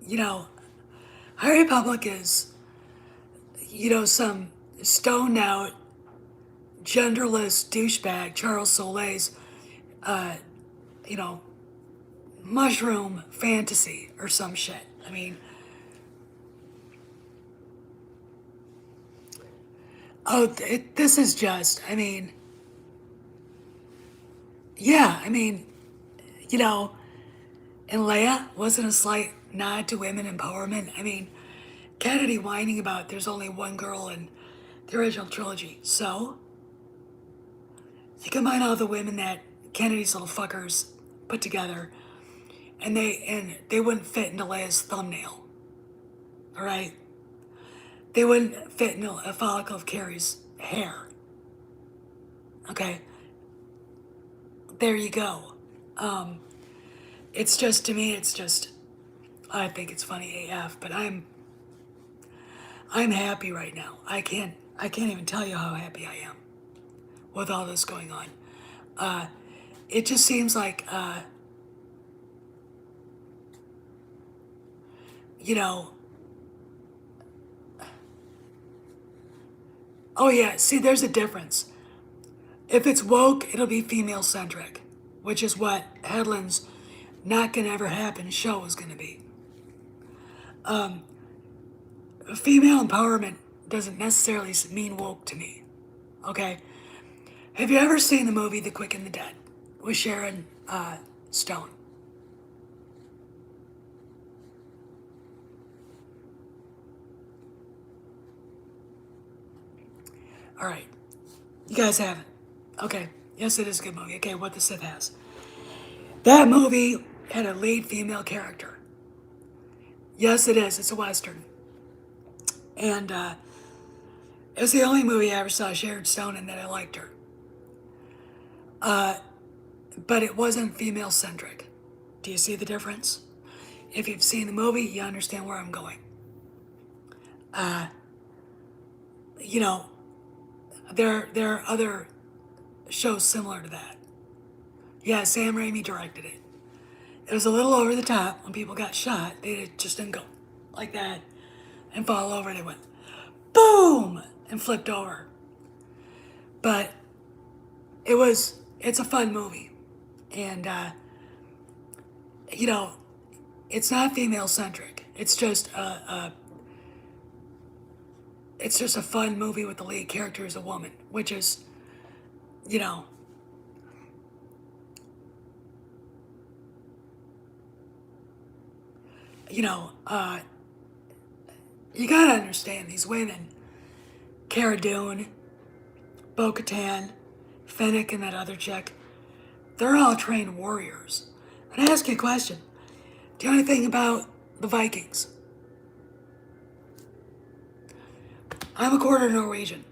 you know, High Republic is, some stoned out, genderless douchebag, Charles Soleil's, you know, mushroom fantasy or some shit. I mean, this is just, yeah, you know, and Leia wasn't a slight nod to women empowerment. Kennedy whining about there's only one girl in the original trilogy. So, you combine all the women that Kennedy's little fuckers put together, and they wouldn't fit into Leia's thumbnail. All right, they wouldn't fit into a follicle of Carrie's hair. Okay, there you go. It's just to me, it's just I think it's funny AF, but I'm happy right now. I can't even tell you how happy I am with all this going on. It just seems like you know. Oh yeah, see, there's a difference. If it's woke, it'll be female centric, which is what Headland's Not Gonna Ever Happen show is gonna be. Female empowerment doesn't necessarily mean woke to me. Okay? Have you ever seen the movie The Quick and the Dead with Sharon Stone? All right. You guys haven't. Okay. Yes, it is a good movie. Okay, What the Sith Has. That movie had a lead female character. Yes, it is. It's a Western. And it was the only movie I ever saw Sharon Stone in that I liked her. But it wasn't female centric. Do you see the difference? If you've seen the movie, you understand where I'm going. You know, there are other shows similar to that. Yeah, Sam Raimi directed it. It was a little over the top when people got shot. They just didn't go like that and fall over. They went boom and flipped over. But it's a fun movie. And, you know, it's not female centric. It's just a fun movie with the lead character as a woman, which is, you know, you know, you gotta understand these women, Cara Dune, Bo-Katan, Fennec, and that other chick, they're all trained warriors. And I ask you a question. Do you know anything about the Vikings? I'm a quarter Norwegian.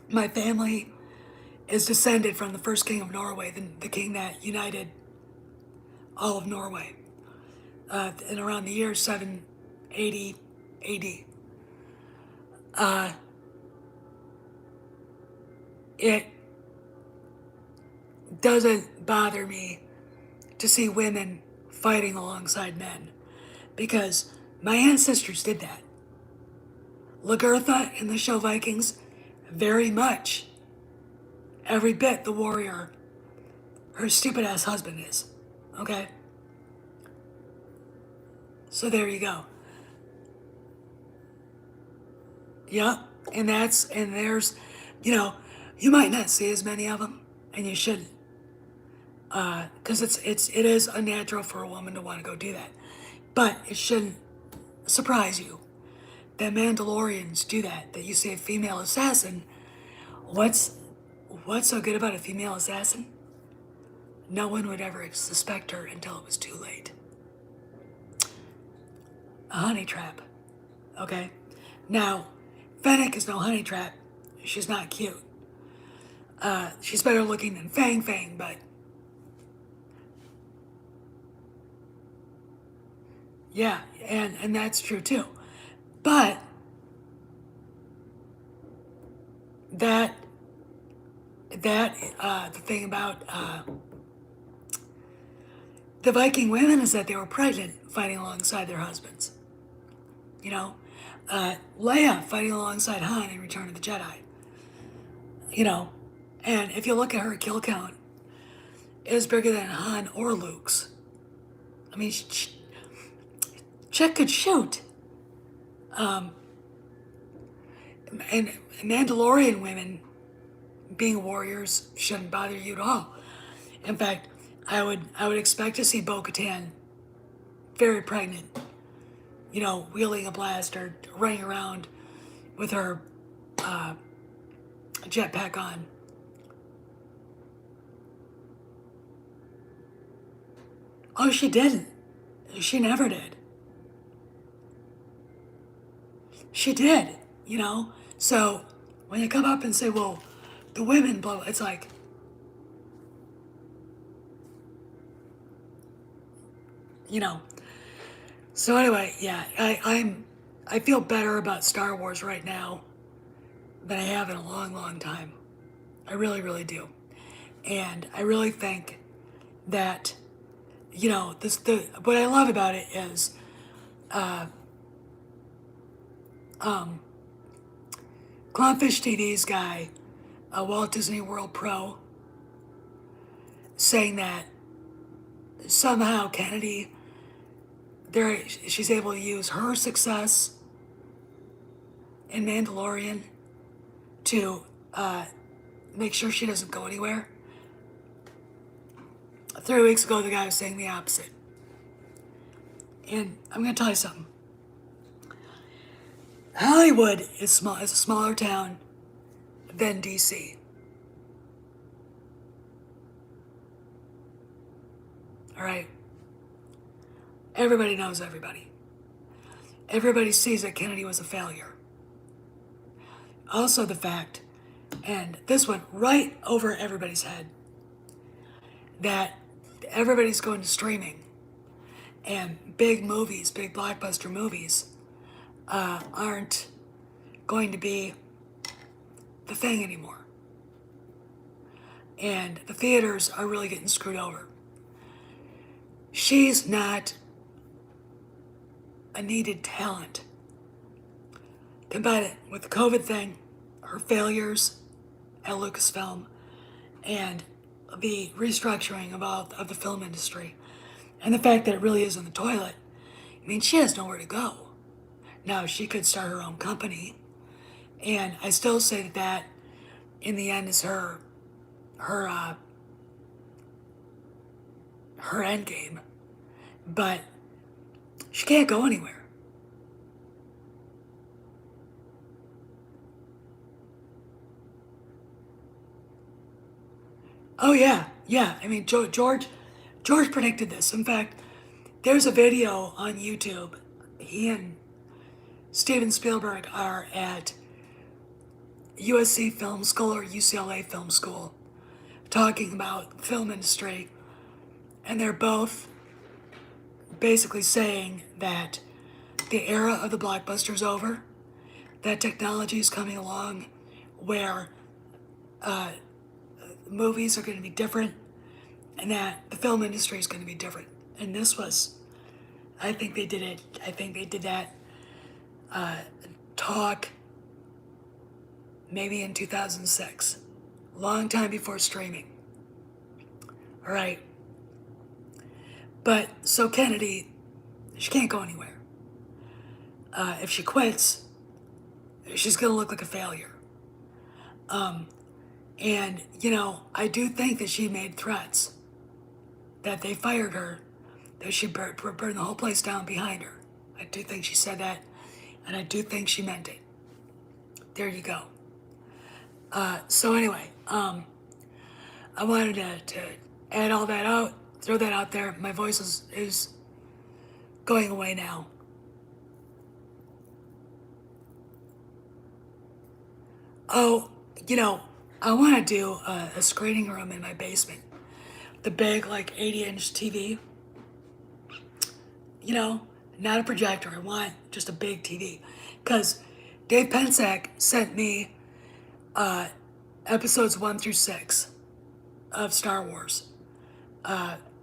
My family is descended from the first king of Norway, the king that united all of Norway in around the year 780 AD. It doesn't bother me to see women fighting alongside men because my ancestors did that. Lagertha in the show Vikings, very much every bit the warrior her stupid ass husband is. Okay? So there you go. Yep. And there's, you know, you might not see as many of them, and you shouldn't. Because it is unnatural for a woman to want to go do that. But it shouldn't surprise you that Mandalorians do that you see a female assassin. What's so good about a female assassin? No one would ever suspect her until it was too late. A honey trap. Okay? Now, Fennec is no honey trap. She's not cute. She's better looking than Fang Fang, but yeah, and that's true too. But that the thing about the Viking women is that they were pregnant fighting alongside their husbands. You know, Leia fighting alongside Han in Return of the Jedi. You know, and if you look at her kill count, it is bigger than Han or Luke's. I mean, Chick could shoot. And Mandalorian women being warriors shouldn't bother you at all. In fact, I would expect to see Bo-Katan very pregnant, you know, wielding a blaster, running around with her jetpack on. Oh, she didn't. She never did. She did, you know? So when you come up and say, well, the women, blah, blah, it's like, you know. So anyway, yeah, I feel better about Star Wars right now than I have in a long, long time. I really, really do. And I really think that, you know, what I love about it is Clownfish TV's guy, Walt Disney World Pro, saying that somehow Kennedy, she's able to use her success in Mandalorian to make sure she doesn't go anywhere. 3 weeks ago, the guy was saying the opposite. And I'm going to tell you something. Hollywood is a smaller town than DC. All right? Everybody knows everybody. Everybody sees that Kennedy was a failure. Also the fact, and this went right over everybody's head, that everybody's going to streaming and big movies, big blockbuster movies, aren't going to be the thing anymore. And the theaters are really getting screwed over. She's not a needed talent. Combine it with the COVID thing, her failures at Lucasfilm, and the restructuring of the film industry, and the fact that it really is in the toilet. I mean, she has nowhere to go. Now, she could start her own company, and I still say that in the end is her end game, but she can't go anywhere. Oh yeah. I mean, George predicted this. In fact, there's a video on YouTube. He and Steven Spielberg are at USC Film School or UCLA Film School talking about the film industry, and they're both basically saying that the era of the blockbuster is over, that technology is coming along where movies are going to be different, and that the film industry is going to be different. And this was, I think they did it. I think they did that talk maybe in 2006, long time before streaming. All right. But so Kennedy, she can't go anywhere. If she quits, she's going to look like a failure. And, you know, I do think that she made threats that they fired her, that she burn the whole place down behind her. I do think she said that, and I do think she meant it. There you go. So anyway, I wanted to add all that out, throw that out there. My voice is going away now. Oh, you know, I want to do a screening room in my basement. The big, like, 80-inch TV. You know, not a projector. I want just a big TV. Because Dave Pensack sent me episodes 1 through 6 of Star Wars,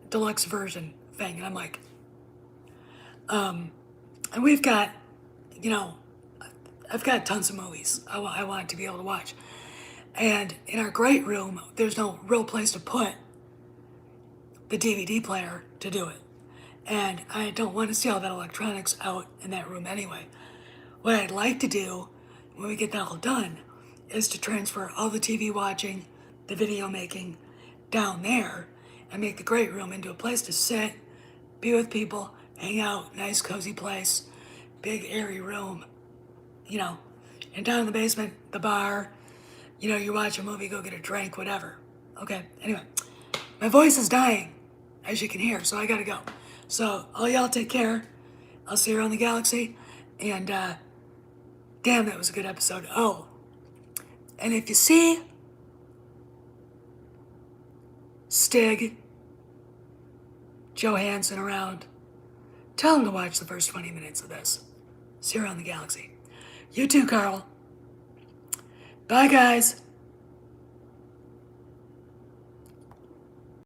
deluxe version thing. And I'm like, and we've got, you know, I've got tons of movies I want to be able to watch. And in our great room, there's no real place to put the DVD player to do it. And I don't want to see all that electronics out in that room anyway. What I'd like to do when we get that all done is to transfer all the TV watching, the video making down there and make the great room into a place to sit, be with people, hang out, nice cozy place, big airy room, you know. And down in the basement, the bar, you know, you watch a movie, go get a drink, whatever. Okay, anyway, my voice is dying, as you can hear, so I gotta go. So, all y'all take care. I'll see you around the galaxy. And, damn, that was a good episode. Oh, and if you see Stig Johansson around, tell him to watch the first 20 minutes of this. See you around the galaxy. You too, Carl. Bye, guys.